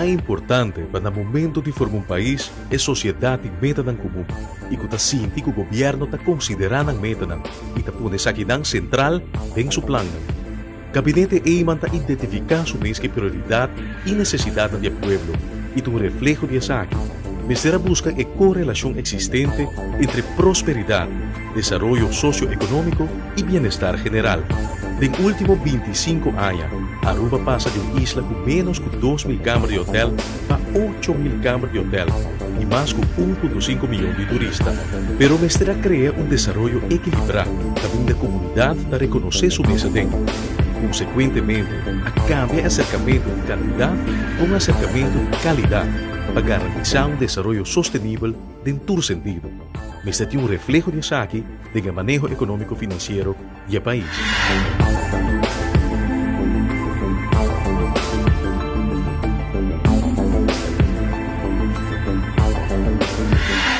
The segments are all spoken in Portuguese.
importante para no momento de formar um país é sociedade meta em comum e que está sinti que o governo está considerando meta e está pondo essa questão central em seu plano. Gabinete Eiman está identificar sua prioridade e necessidade do povo e um reflejo disso aqui. Mesera busca a correlação existente entre prosperidade, desenvolvimento socioeconômico e bem-estar geral. Nos últimos 25 anos, Aruba passa de uma isla com menos de 2.000 câmaras de hotel para 8.000 câmaras de hotel e mais de 1,5 milhões de turistas. Pero Mesera cria um desenvolvimento equilibrado, onde a comunidade está reconhecer sua mesa dentro. Consequentemente, a cambia acercamento de quantidade com acercamento de qualidade para garantizar um desenvolvimento sustentável em todo sentido. Mas tem um reflexo disso aqui no manejo econômico-financeiro do país.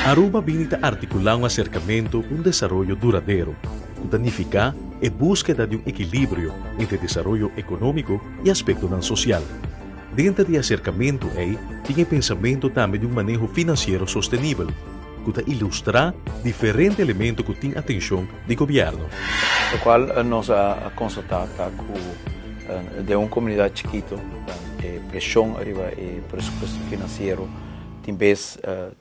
Aruba vinita articular um acercamento com um desenvolvimento duradouro, que danifica a búsqueda de um equilíbrio entre desenvolvimento econômico e aspecto social. Dentro do acercamento tem pensamento também de um manejo financeiro sustentável, que ilustra diferentes elementos que têm atenção do governo. O qual nós constatamos com de uma comunidade chiquita, pressão arriba e presupuesto financeiro,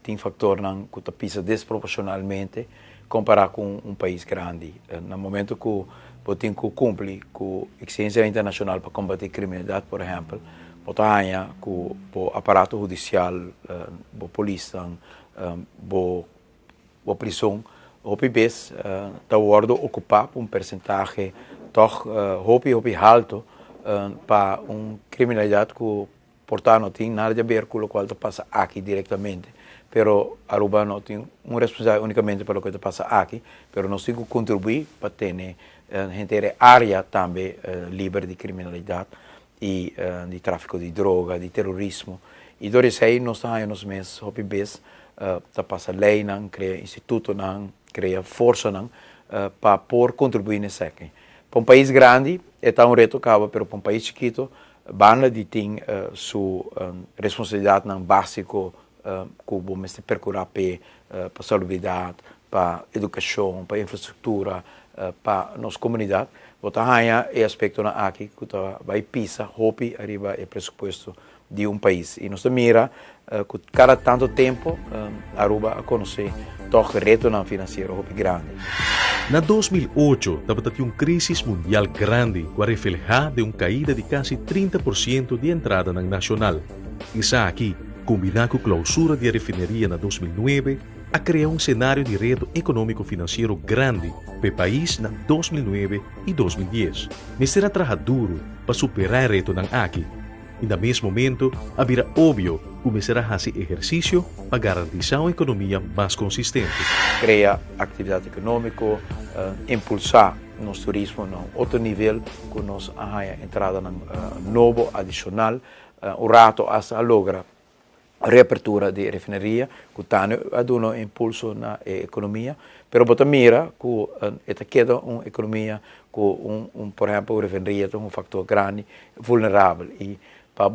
tem fator que pisa desproporcionalmente comparado com um país grande. No momento que você cumpre com a exigência internacional para combater criminalidade, por exemplo, você tem com o aparato judicial, a polícia, a prisão, o PBS está ocupar um percentagem alto para uma criminalidade que, portanto, não tem nada a ver com o que passa aqui diretamente. Pero Aruba não tem uma responsabilidade unicamente para o que passa aqui, pero nós temos que contribuir para ter uma área também livre de criminalidade e de tráfico de droga, de terrorismo. E por isso aí nós temos nos meses OPBs tá passa lei cria instituto cria força para por contribuir nesse aqui. Para um país grande é um reto cabo, pero para um país chiquito banda de tem sua responsabilidade básico que vamos percorrer para saúde, para educação, para infraestrutura, para nossa comunidade. Bota é aspecto aqui que vai pisar, hope arriba é pressuposto de um país. E nós mira que cada tanto tempo Aruba a conhecer todo reto financeiro grande. Na 2008, teve uma crise mundial grande que refleja de uma caída de quase 30% de entrada nacional. Isso aqui, combinado com a clausura da refineria na 2009, a criar um cenário de reto econômico-financeiro grande para o país na 2009 e 2010. Mas será duro para superar o reto aqui. E no mesmo momento, haverá óbvio começar a fazer exercício para garantir uma economia mais consistente. Criar atividade econômica, impulsar nosso turismo a outro nível, com nossa entrada novo, adicional, o rato hasta logra a reapertura de refineria, que está dando impulso na economia, pero bota mira que esta queda uma economia com por exemplo, a refineria tem um fator grande, vulnerável e para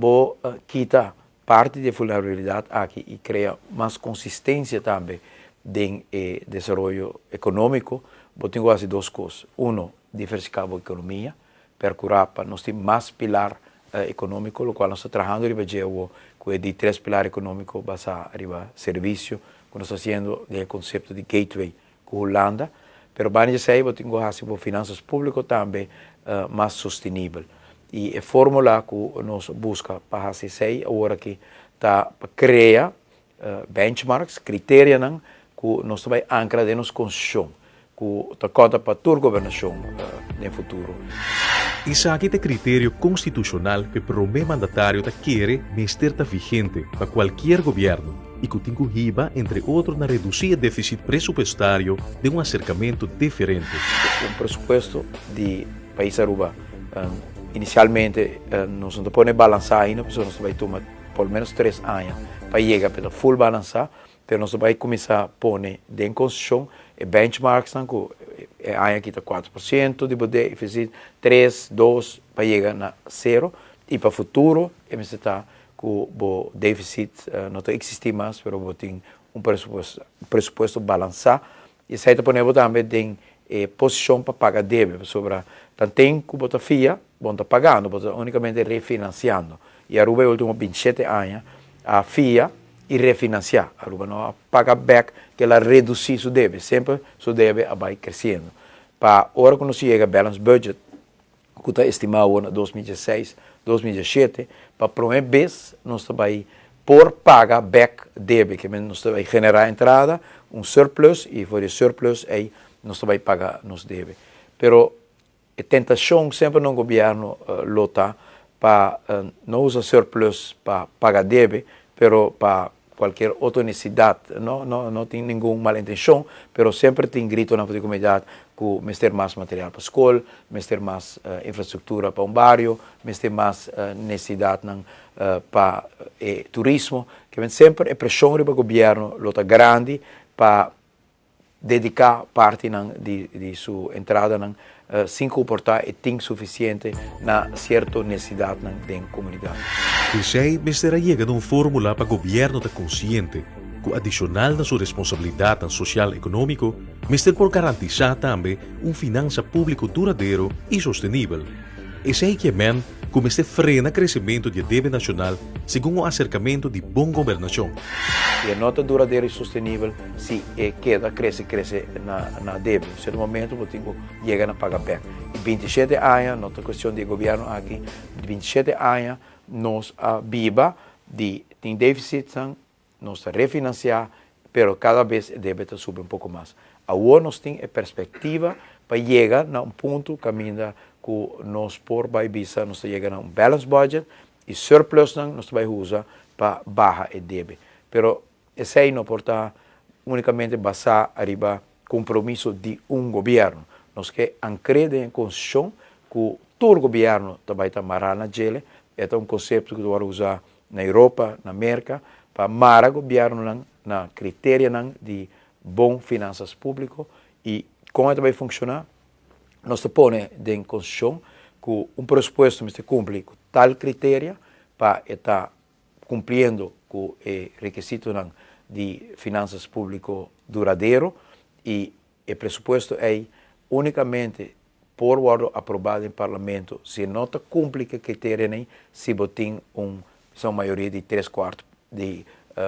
quitar parte da vulnerabilidade aqui e criar mais consistência também em desenvolvimento econômico, tem quase duas coisas. Diversificar a economia, procurar para nós ter mais pilar econômico, o qual nós estamos trabalhando com de três pilares econômicos basados em serviço, que nós estamos fazendo o conceito de gateway com a Holanda, mas vamos dizer que temos finanças públicas também mais sustentável. E a fórmula que nós buscamos para fazer isso agora que está para criar benchmarks, critérios que nós também ancra de nossa Constituição, que está conta para toda a governação no futuro. Isso aqui é critério constitucional que o primeiro mandatário quer estar vigente para qualquer governo e que tem que riba, entre outros, na reduzir o déficit pressupostário de um acercamento diferente. O pressuposto de país Aruba inicialmente nós não podemos balançar ainda, porque nós vamos tomar pelo menos 3 anos para chegar para full balançar, mas nós vamos começar a pôr em Constituição benchmarks, que a aqui está 4%, de poder fazer 3, 2 para chegar a 0, e para o futuro, vamos estar o déficit não existe mais, mas tem presupuesto balançado. E isso aí também tem posição para pagar débito sobre tem que botar FIA, está pagando, botar unicamente refinanciando. E a Aruba, últimos 27 anos, a FIA e refinanciar. A Aruba não paga back, que ela reduzir seu débito, sempre seu débito vai crescendo. Para a hora que nós chega a balance budget, que está estimado em 2016, 2017, para a primeira vez, nós vai por pagar back débito, que nós vai generar entrada, surplus, e por esse surplus, aí nós vai pagar nos débito. Pero a tentação sempre no governo lota para não usar surplus para pagar débito, pero para qualquer outra necessidade, não tem nenhuma mal intenção, mas sempre tem grito na comunidade que mestre mais material para a escola, mestre mais infraestrutura para bairro, mestre mais necessidade para turismo, que sempre é pressão para o governo lota grande para dedicar parte de sua entrada sem comportar e tem suficiente na certa necessidade da comunidade. Pensei, mestre llega numa fórmula para o governo estar consciente que adicional na sua responsabilidade social e econômico, mestre por garantizar também finança público duradouro e sustentável. Esse é que como este frena o crescimento do débito nacional segundo o acercamento de boa governação. E a nota duradoura e sustentável se cresce na débito. Em certo momento, você chega a pagar bem. 27 anos, nota questão de governo aqui, 27 anos, nós viva tem déficit, nós refinanciar, mas cada vez o débito sube um pouco mais. Agora nós temos a perspectiva para chegar a ponto caminho que nós por Baibisa nós chegamos a balance budget e surplus nós vai usar para baixar o débito. Pero esse aí não pode unicamente basar arriba compromisso de governo. Nós que ancrede em Constituição que todo governo vai estar marado na gele. É conceito que vai usar na Europa, na América, para marcar o governo na critério de bom finanças públicas e como é que vai funcionar. Nós põe em Constituição que presupuesto se cumpre com tal critério para estar cumprindo com o requisito de finanças públicas duradouro e o presupuesto é unicamente por ser aprovado em parlamento se não cumpre com o critério nem se tem uma maioria de 3/4 de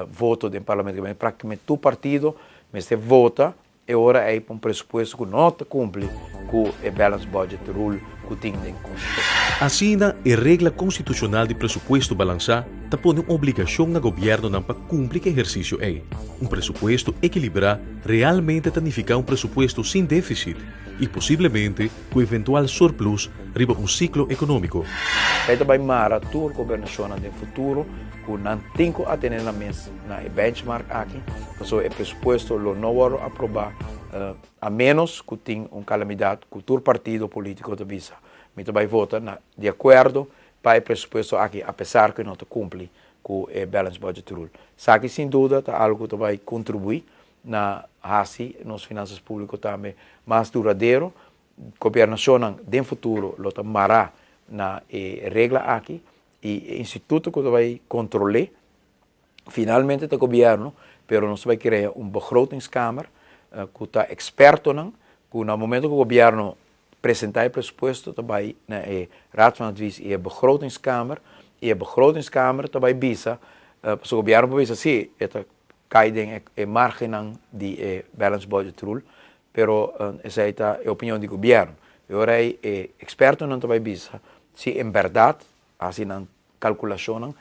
voto do parlamento, praticamente todo partido mas vota e ora é presupuesto que não cumpre com o balance budget rule que tem em Constituição. Assim, a regra constitucional de presupuesto balançado põe uma obrigação no governo para cumprir o exercício é. Presupuesto equilibrado realmente significa presupuesto sem déficit e possivelmente com eventual surplus riba ciclo econômico. Esta vai mara toda a governação no futuro que não tem que atender na mesa na benchmark aqui, porque o presupuesto não vai aprovar a menos que tenha uma calamidade que todo partido político visa. Então vai votar de acordo para o presupuesto aqui, apesar que não cumpre com o balance budget rule. Isso sem dúvida é algo que vai contribuir na nas finanças públicas também mais duradouro. A governação no futuro vai marcar na regra aqui e o instituto que vai controlar finalmente o governo, mas nós vai criar begrotingskamer que está experto que no momento que o governo apresentar o presupuesto vai na Raad van Advies e a begrotingskamer vai bisa o governo vai dizer sim, cai em margem de balance budget rule, pero essa é a opinião do governo. Agora experto não vai bisa se em verdade assim na calculação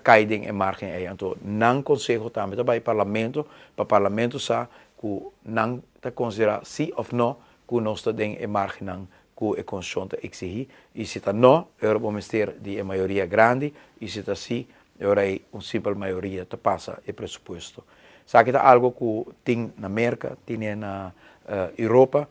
cai em margem aí. Então não conselho também vai parlamento para parlamento sa que não considera sim ou não que nós temos em margem que a Constituição exige e se está não, agora vamos ter de maioria grande e se está sim, agora é uma simples maioria que passa o presupuesto. Sabe que é algo que tem na América, tem na Europa,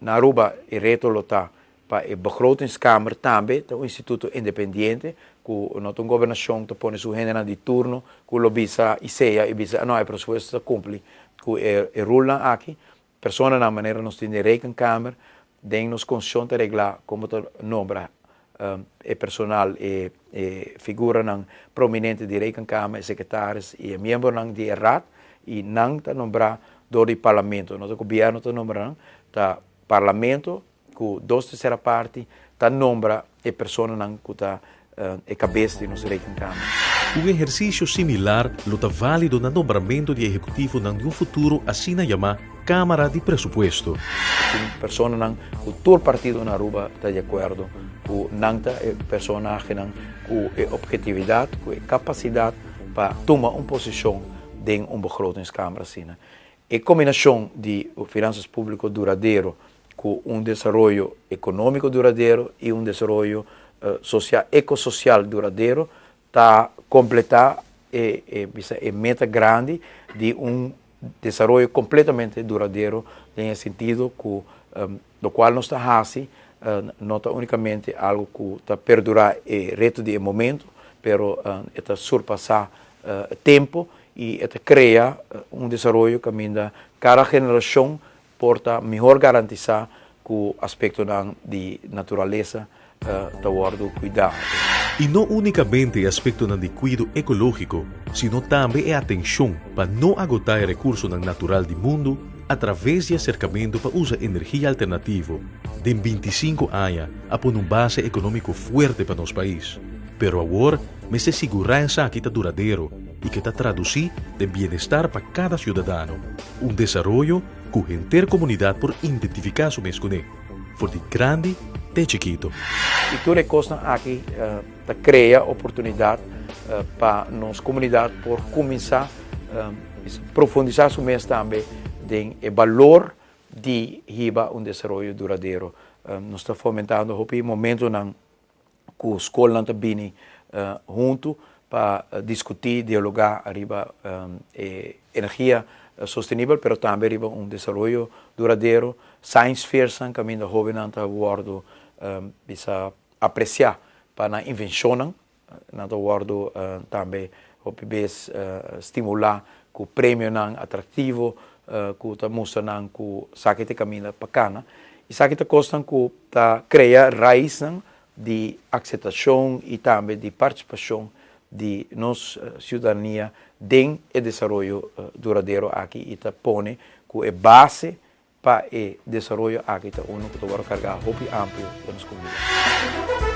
na Aruba o reto está para a begrotingskamer também, é um instituto independente que não tem governação que põe sua agenda de turno, que lo bisa e seja e bisa não é presupuesto cumpre que é rula aqui, pessoas na maneira nós tem rekenkamer, den nos Constituição te reglar como te nombra e personal e figura ng prominente di Rekenkamer, secretários e membro ng di Raad e nang ta nombrar do parlamento. Nosso governo ta nombra ta parlamento com 2/3 parte ta nombra e persona ng kuta e cabeça de nossa Rekenkamer. Um exercício similar luta válido na nombramento de executivo ng futuro assim na chama Câmara de Pressuposto. Persona ng todo partido na Aruba está de acordo com nanta personagem com objetividade, com capacidade para tomar uma posição em begrotingskamer assim. A combinação de finanças públicas duradouro com desenvolvimento econômico duradouro e desenvolvimento social, ecossocial duradouro está completar a meta grande de desenvolvimento completamente duradouro em sentido que do qual nós está assim não está unicamente algo que está perdurar o reto de momento, pero está surpassar tempo e está criar desenvolvimento que ainda cada geração porta melhor garantizar que o aspecto de natureza está guardo cuidado. E não unicamente aspecto de cuidado ecológico, sino também a atenção para não agotar o recurso natural do mundo através de acercamento para usar energia alternativa. De 25 anos, a por base econômico forte para nosso país. Pero agora, me se segurança que está duradouro e que está traduzir de bem-estar para cada cidadão. Desenvolvimento que a inteira comunidade por identificar seu mesmo, for de grande de chiquito. E tudo é coisa aqui cria oportunidade para nossa comunidade por começar a profundizar seu mês também o valor de riba desenvolvimento duradouro. Nós estamos fomentando o momento que a escola está vindo junto para discutir, dialogar arriba energia sostenível, mas também arriba desenvolvimento duradouro. Science fair são caminho jovem está guardo bisa apreciar para a invenção, na guardo também o PBS estimular com o prêmio atrativo, que está mostrando que saque te caminha bacana e saque te costa que está criar raiz de aceitação e também de participação de nossa cidadania em o desenvolvimento duradouro aqui e está põe que é base para o desenvolvimento aqui está que está carregar roupa amplo da nossa comunidade.